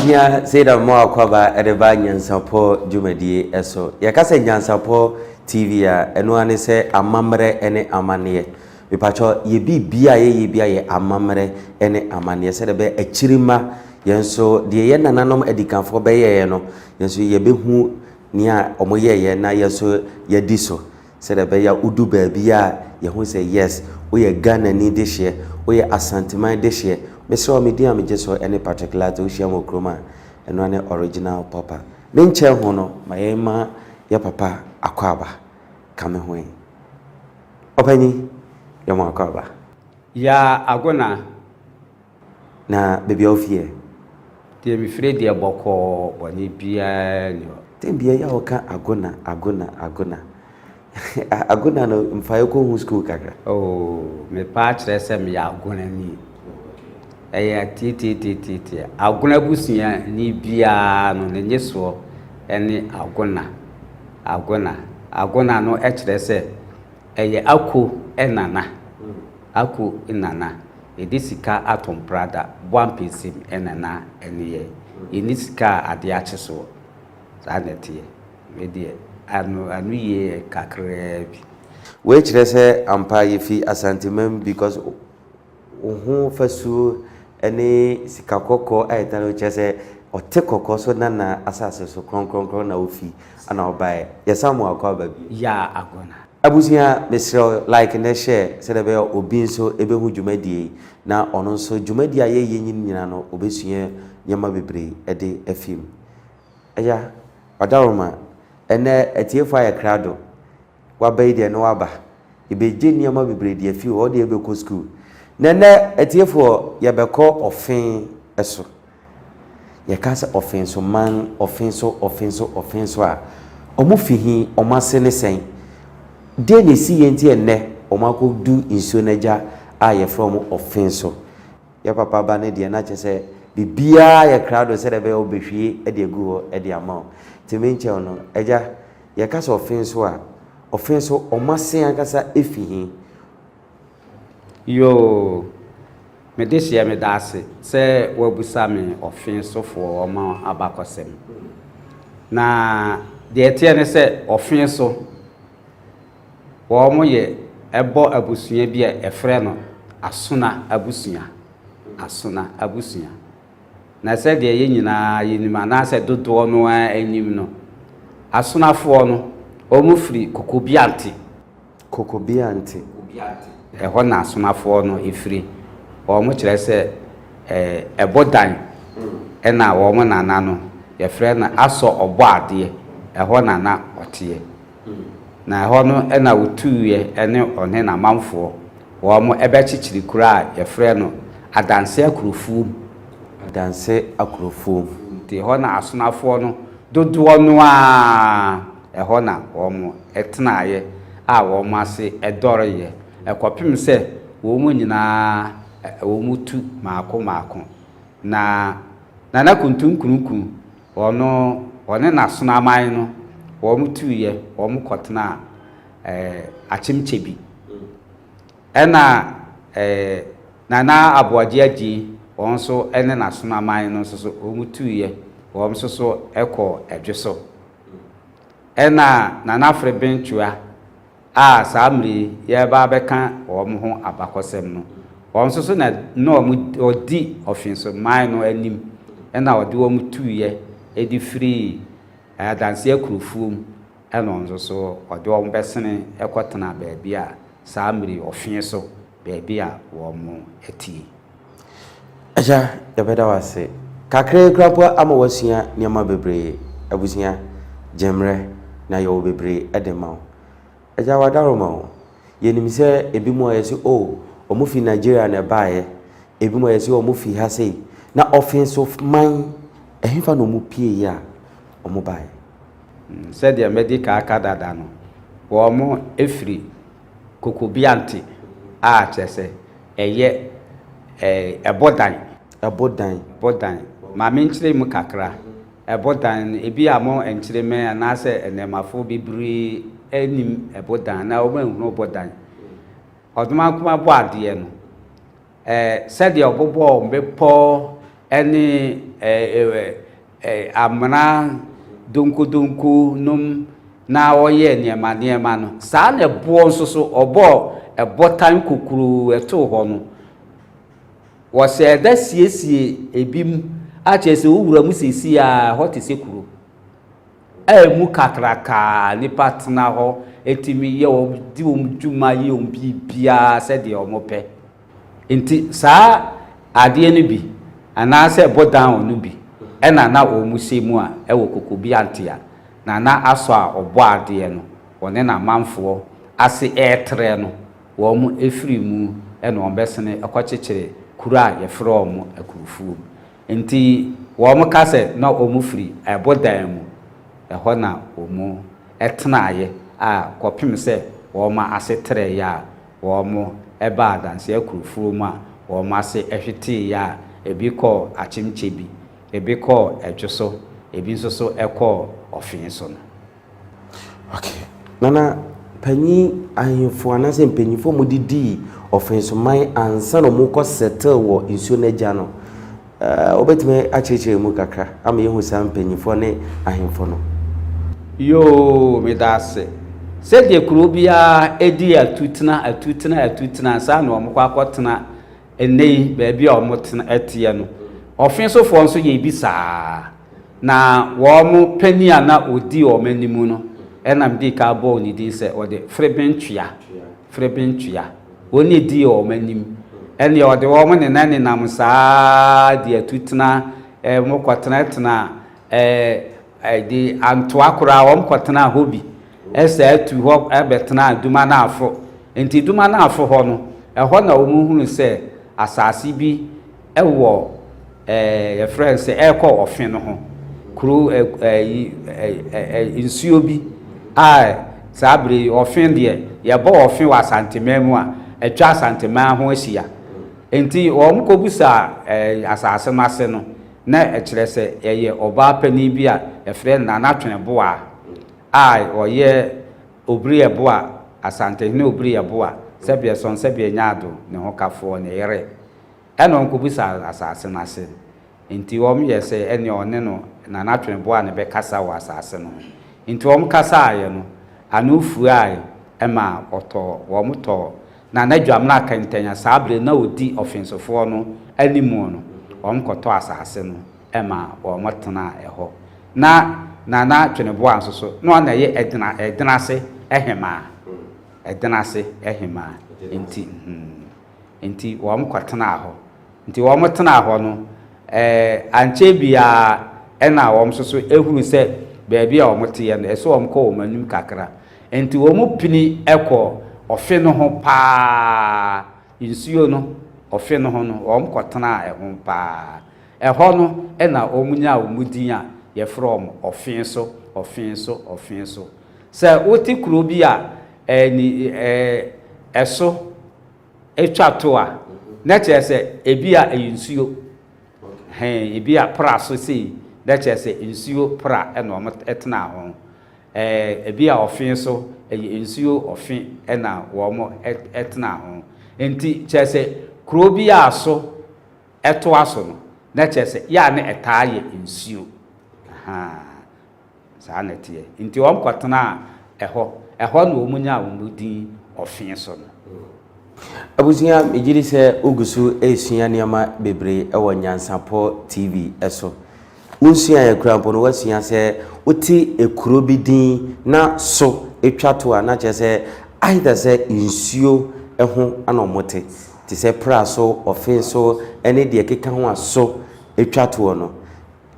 Abusia say that more kwaba edeba NYANSAPO dwumadi eso ye ka say NYANSAPO TV a eno ane say amamre ene amane me pacho ye bibia ye amamre ene amane say be akirima yenso de ye nananom adikanfo be ye no yenso ye behu nia omoye na yenso ye diso say be ya udu ba bia ye hu say yes we ye Ghana ni de hye we ye Asante man de hye Mr. Media me just any particular to share mo kroma eno ane original papa me nche ho no mayema ya papa akwaba kame ho opani ya mo akwaba ya agona na baby ofie tie mi free de boko boni bia ni tembia ya oka agona agona no mfaye ko hu school kakra me pa kire se me ya agona ni titi agona busia ni bia no ne nyeso ene agona no e kire se ako enana edisika atom prada one piece enana ene enisika ade acheso za netie me die anu ye kakra bi we kire se ampa ye fi Asante mem because ohu fasu ene sikakoko ayetano chese otekoko so na asase so kronkron na ofi ana obae yesamu akwaba bi ya agona abusia mesro like na share se de be obi nso ebehu dwumadie na ono nso dwumadie aye yenyin nyina no obesua nyama bebre ede afim eya wadaroma ene etiefa ya krado wabai de no waba ibeje nyama bebre de afi o de ebe ko school nene etiefo yebeko ofin eso yekasa Offinsoman Offinso a omufihi omasene sen de ne si yenti enne omakodu insuo naja a ye from Offinso ya papa ba ne de na chese bibia ye crowd se de be obehwie e de gu ho e de ama timenche no eja yekasa Offinso omasen akasa efihi yo me desia me dase se wabusa me Offinso fo oma abakosem na de etie ne se Offinso wo mo ye ebo abusua bi efre no asona abusua na se de ye nyina yenima na se dodo no anim no asona fo no omu firi kokobiante eho na asonafo no efiri omo kire se ebodan ena omo nana no ye frɛ na aso obo ade eho nana otie na eho no ena wotuye ene one na manfo omo ebe chichiri kura ye frɛ no Adansi Akrofuom te eho na asonafo no dodo no a eho na omo etenaye a omo ase edoreye ekopim se wo mu nyina wo mutu maako na kuntunkunu ono na sonaman no wo mutuye wo mu kotena achimchebi ena nana aboaje agi onso ene na sonaman no so wo mutuye wo so eko edweso ena nana frebentua a samri ye ba beka omo ho abakosem no onso so na omo odi Offinsoman no anim ena odi omo tuye edi free Adansi Akrofuom ena onso so odi omo besene ekotena ba bia samri Offinso ba bia omo eti aja yabeda wase kakre krapo amawasua nyama bebre abusia jemre na yo bebre edema eja wadaroma yenimse ebimo yesi omo fi Nigeria na baaye ebimo yesi omo fi ha sei na Offinsoman ehimfa no mu pie ya omo baaye said the medical akadada no wo mo efiri kokobiante a chese eye ebodan ma menchire mu kakra ebodan ebi amo enchire me anase enemafo bibiri enim ebodan na obanhunu obodan oduma kuma bo ade no said the obobo mbepo any amana dunku num na oye niema no saa na ebo nso so obo ebotan kokuru eto ho no wo se da siesie ebim a chese owura mu sesi a hote sekuru mu kakraka ni patna ho etimi ye o di o dwuma ye o bibia se de o mope enti saa ade no bi ana se bodan onu bi na o musemu a wo kokobi antia na aso a obo ade no wone na manfo ase etre no wo mu efiri mu na ombesene ekokekere kura ye from Akrofuom enti wo mu kase na o mu firi bodan mu eho na o mu etnaye a kopim se wo ma asetre ya wo mu eba Adansi Akrofuom a wo ma se ehwete ya ebi ko achimchebi ebi ko edwoso ebi nso so eko Offinsoman. Okay. Nana panyi ahemfo anase mpanyifo mudidi Offinsoman ansa no mu ko settle wo nsuo na gya no obetime achechire mu kakra ama yehu sam mpanyifo ne ahemfo no. Yo medase se de kuro bia edi atutena sa na omkwa akotena enei ba bia omotena etie no Offinsofo nso ye bisa na wo mu pani ana odi o manimu no enam di ka bo ni di se ode frebentua oni di o manim ene ode wo mu ne nane nam saa di atutena mo kwatena tena di antoakura wo mkotena hobi ese atu ho ebetena duma na afo enti duma na afo ho no eho na wo mu hunu se asase bi ewo ye friend se eko Offin no ho kru insuo bi sabre Offin de ye bo Offin wa Asante memu a etwa Asante man ho asia enti wo mkobusa asase mase no na ekire se ye oba pani bi a ye friend na natwene boa oye obri eboa Asante ne obri eboa sebie son sebie nyaado ne ho kafo ne yere eno nkobusa asase mase enti wo ye se ene one no na natwene boa ne be kasa wa asase no enti wo kasa aye no anufu aye ema oto wo muto na nadwam na kantanya sabre na odi Offinsofo no animu no wo mkoto asase no ema wo motena eho na twene boa nso so no na ye edinase ehema enti wo mkotena ho enti wo motena ho no anche bia ena wo mso so ehunu se baabi a wo mote no eso wo mko wo manum kakra enti wo mu pini eko Offin no ho pa insuo no Offin no ho no wo mkotena ehon pa eho no ena omunya omudin a ye from Offinso se oti kuro bi a eso etwato a na chese ebi a insuo ebi a pra so sei na chese insuo pra ena o etna ho ebi a Offinso insuo Offin ena wo mo etna ho enti chese kuro bi a so eto aso no na chese ya na etaaye insuo saa na tie nti wo mkotena eho na omunya omudin Offinso no abusia ejiri se ogusu esua niama bebre ewo NYANSAPO TV eso unsua ya krampo no wasua se oti ekuro bidin na so etwato a na chese either se insuo eho ana omote ti se pra so Offinso ene de keka ho aso etwato no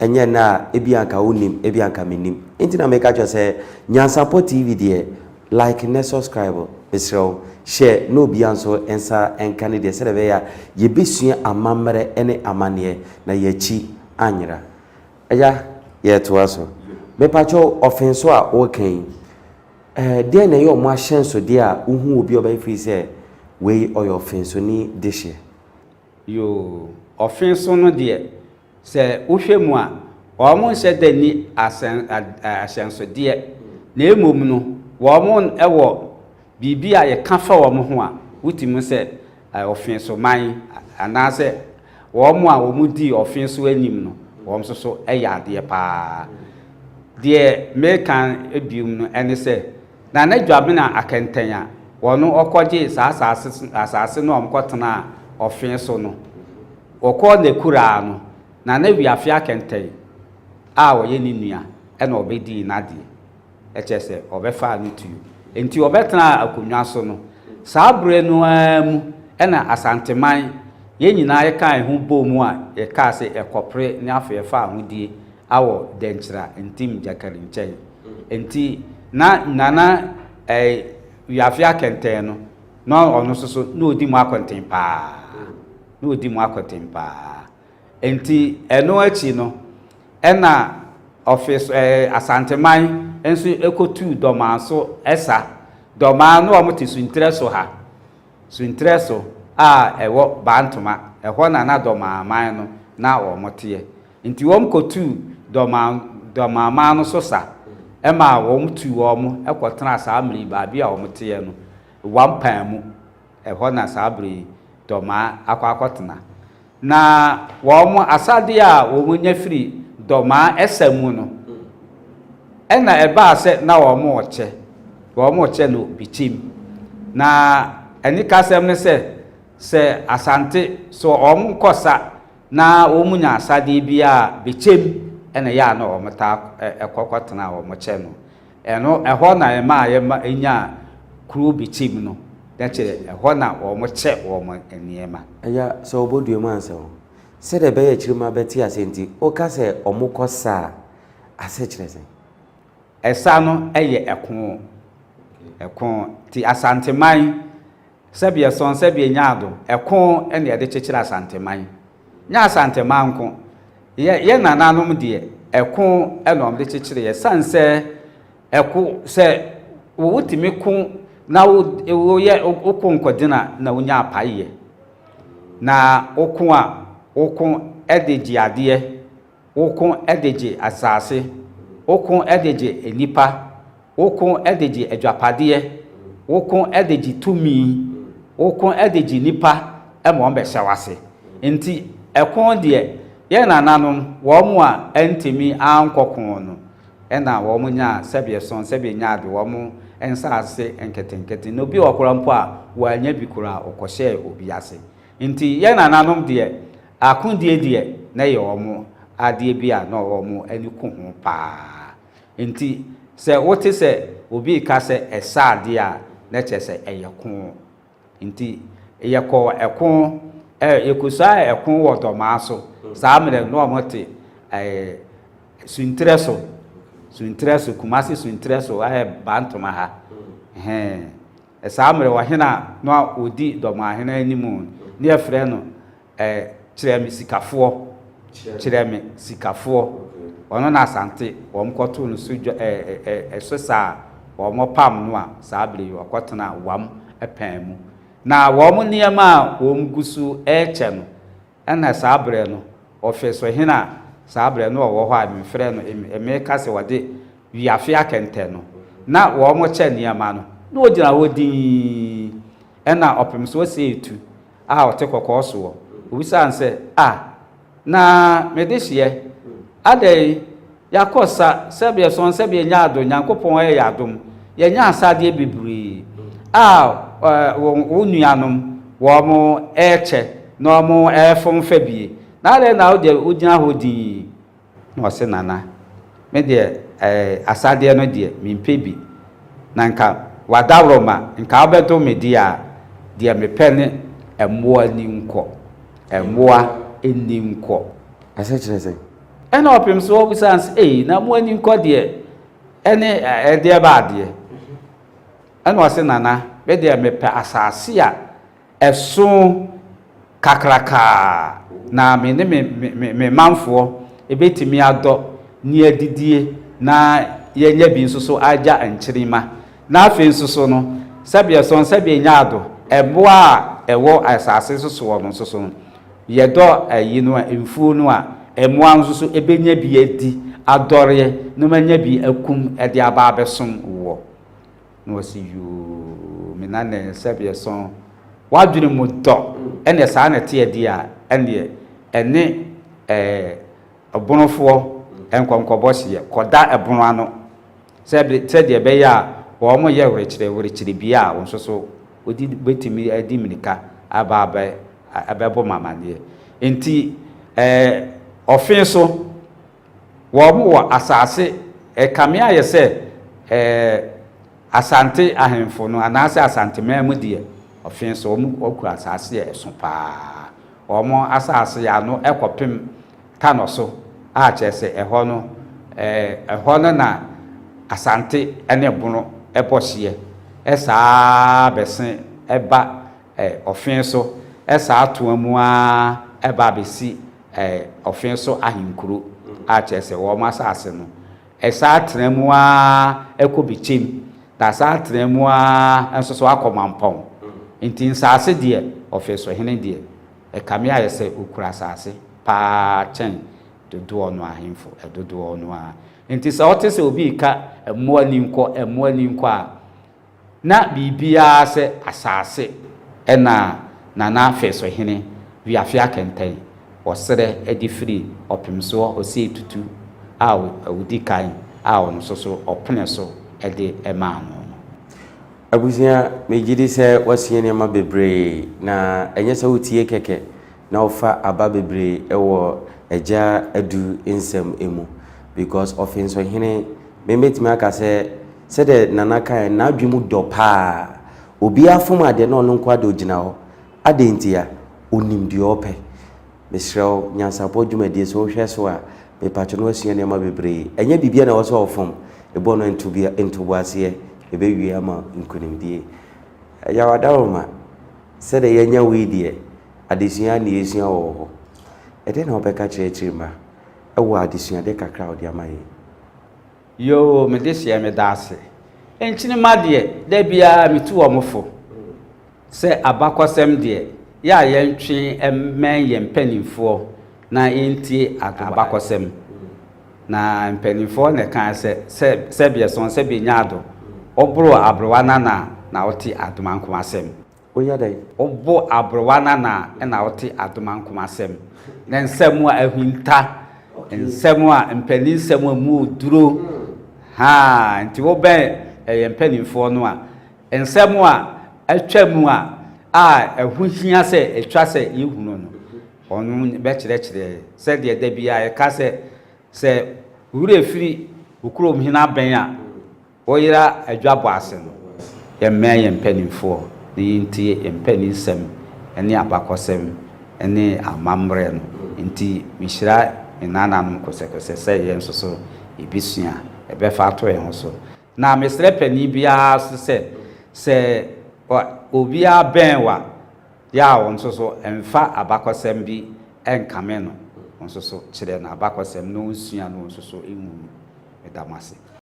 enye na ebianka unim ebianka menim intina meka cho se NYANSAPO TV de like and subscribe Israel share no bianso ensa enkane de serebeya yebesua amamre ene amane na yachi anyira eya yeto aso mepacho Offinso a oken de na yo mo ahyenso de a uhu obi oba fi se we oyo Offinso ni deshe yo Offinso no de se uhwemu a omo nse dani asenso de na emom no wo ewo bibia ye ka fa wo ho a wutimu se Offinsoman anase wɔn a wɔn di ɔfin so anim no wɔn nso so ɛyɛ adeɛ paa deɛ mekan ebiom no ɛne sɛ na n'adwabena akɛntɛn a wɔn ɔkɔgye saa asase no wɔn kɔtena ɔfin so no wɔkɔ ne kura no na wiafe akɛntɛn a wɔyɛ ne nua ɛna ɔbɛdi n'adeɛ ɛkyɛ sɛ ɔbɛfa ne tu enti ɔbɛtena akonnwa so no saa bere no mu ɛna asanteman yɛn nyinaa yɛka ho bɔ mu a yɛka sɛ ɛkɔpre ne afɛfa ahodie awɔ dɛnkyira ntim jakari nkyɛn enti na nana wiafe akɛntɛn no na ɔno so na odi mu akɔntɛn paa enti ɛno akyi no ɛna office asanteman enso ekotu dɔmaa so ɛsa dɔmaa no ɔmo te suntre so ha suntre so a ɛwɔ bantoma ɛhɔ na dɔmaa man no na ɔmo teɛ nti wɔm kotu dɔmaa man no so sa ɛma wɔm tu wɔm ɛkɔtena saa mmiri baabi a ɔmo teɛ no wampan mu ɛhɔ na saa bere dɔmaa akɔtena na wɔm asade a wɔm nya firi dɔmaa ɛsa mu no ɛna ɛbaa sɛ na wɔn ɔkyɛ no bikyim na ɛni kasɛm ne sɛ asante so wɔn kɔsa na wɔn nya asade bi a bikyim ɛna yɛ a na wɔn ta ɛkɔkɔtena wɔn kyɛ no ɛno ɛhɔ na ɛma enya kuro bikyim no dɛkyerɛ ɛhɔ na wɔn kyɛ wɔn nneɛma ɛya sɛ ɔbɔdua mu ansɛ ho sɛdeɛ ɛbɛyɛ akyirima bɛte ase nti ɔka sɛ ɔmo kɔsa ase kyerɛ sɛ ɛsa no ɛyɛ ɛko ti asanteman sɛbia son sɛbia nyaado ɛko ɛne yɛde kyekyere asanteman nya asanteman ko yɛ nananom deɛ ɛko ɛna ɔmde kyekyere yɛ sansɛ ɛko sɛ wotimi ko na woyɛ woko nkɔdena na wonya apayeɛ na woko a woko ɛde gye adeɛ woko ɛde gye asase woko ɛde gye enipa woko ɛde gye adwapadeɛ woko ɛde gye tumi woko ɛde gye nipa ɛma wɔn bɛhyɛ wase nti ɛko deɛ yɛn nananom wɔn a ɛntimi ankɔko no ɛna wɔn nya sɛbea son sɛbea nyaade wɔn nsa ase nketenkete na obi wɔkora mpo a wɔanya bi kora ɔkɔhyɛ obi ase nti yɛn nananom deɛ akondie deɛ na yɛ wɔn adeɛ bi a na wɔn ani ko ho paa nti sɛ wote sɛ obi ka sɛ ɛsa adeɛ a na kyɛ sɛ ɛyɛ ko nti yɛkɔ ɛko yɛkusa ɛko wɔ dɔmaa so saa mmerɛ no wɔn te suntre so kumasi suntre so ayɛ bantoma ha saa mmerɛ wɔ hena na odi dɔmaa hena anim ne yɛfrɛ no kyerɛ me sikafoɔ ɔno na asante wɔn kɔto no so ɛso saa wɔn pam no a saa bere wɔkɔtena wam ɛpɛn mu na wɔn nneɛma a wɔn gu so ɛkyɛ no ɛna saa bere no ɔfɛ so hena saa bere no ɔwɔ hɔ a mfrɛ no ɛmɛka sɛ wɔde wiafe akɛntɛ no na wɔn kyɛ nneɛma no na ogyina hɔ din ɛna ɔpem so ɔsɛ etu a ɔte kɔkɔɔ so wɔ obisan sɛ na mede hyeɛ adai yakosa sɛbea son sɛbea nyaado nyankopɔn ɛyɛ adom yɛnya asadeɛ bebree wo nuanom wɔn ɛkyɛ na wɔn ɛfom fa bie na adai na wode ogyina hɔ din na ɔse nana me deɛ asadeɛ no deɛ mempɛ bi na nka wadaworoma nka wobɛdo me di a deɛ mepɛ ne ɛmmoa ni nkɔ ase kyerɛ sɛ ɛna ɔpem so obisan na mo ani nkɔ deɛ ɛne ɛdeɛ baadeɛ ɛna ɔse nana be deɛ mepɛ asase a ɛso kakraka na me ne me manfoɔ ebetimi adɔ ne adidie na yɛnya bi nso so agya nkyerema na afei nso so no sɛbea son sɛbea nyaado ɛboa a ɛwɔ asase so so wɔ no nso so yɛdɔ ayi no a mfuo no a ɛmoa nso so ebenya bi adi adɔreɛ no manya bi akum ɛde aba abɛsom wɔ no wasi yo mina ne sɛbea son wadwene mu dɔ ɛne saa ne te adi a ɛne ene obonofo enkonkobosye koda ebono ano se de be ya wo mo ye wure bia won so odi betimi adi minika abebo mamane enti Offinso wo mo asase kame aye se Asante ahemfo no anase Asante memu de Offinso wo oku asase eso pa omo asase ya no ekopem tanoso a chese eho no na Asante ene bono epohye esa besen eba Offinso esa atoamu a eba besi Offinso ahinkuro a chese wo ma asase no esa atramu a ekobichem ta sa atramu a enso akomampon nti nsase de Offinso hene de kame ayese okura asase pa chen dodo ono ahemfo dodo ono a nti sa otese obi ka emuaninko a na bibia se asase na Offinso hene wi afia kentan osere edifiri opimso osi tutu a odi kan a ono so opene so ede ema no abusia mejidi se wasie ne ma bebre na enye se wotie keke na ofa aba bebre ewo eja adu ensem emu because Offinso hene memetimi aka se de nana kan na adwemu dopa obi afom ade na ono nkwa de ogina ho ade ntia onim de ope mesrew NYANSAPO dwumadi so hwe so a mepacho no wasie ne ma bebre enye bibia na wo so ofom ebo no ntubuase ebewie ama nkonimdie ya wadawoma se de yenya weedie adesua na yesua wo ede na obeka chirechirima ewo adesua de kakra odi amaye yo medesia medase enchini made de bia mitu omofo se abakosem de ya yentwe emmen ye mpanimfo na enti abakosem na mpanimfo ne kan se bia son se bi nyaado obro abrowana na oti adomankomasem oya dai obo abrowana na oti adomankomasem na nsemu a ahunta nsemu a mpaninsemu mu duro ha nti wo ben mpanimfo no a nsemu a atwamu a ahuhia se etwa se yehunu no onu be kire se de da bia e ka se wure firi ukrom hina ben a oyira adwabo ase no ye mpanimfo ni nti mpaninsem ene abakosem ene amamre no nti mihira enana no kosekose se ye nsoso ebisua ebefa ato ye ho so na mesre pani bia se obi a benwa ya won soso emfa abakosem bi enkame no nsoso kire na abakosem no nsua no nsoso enu edamase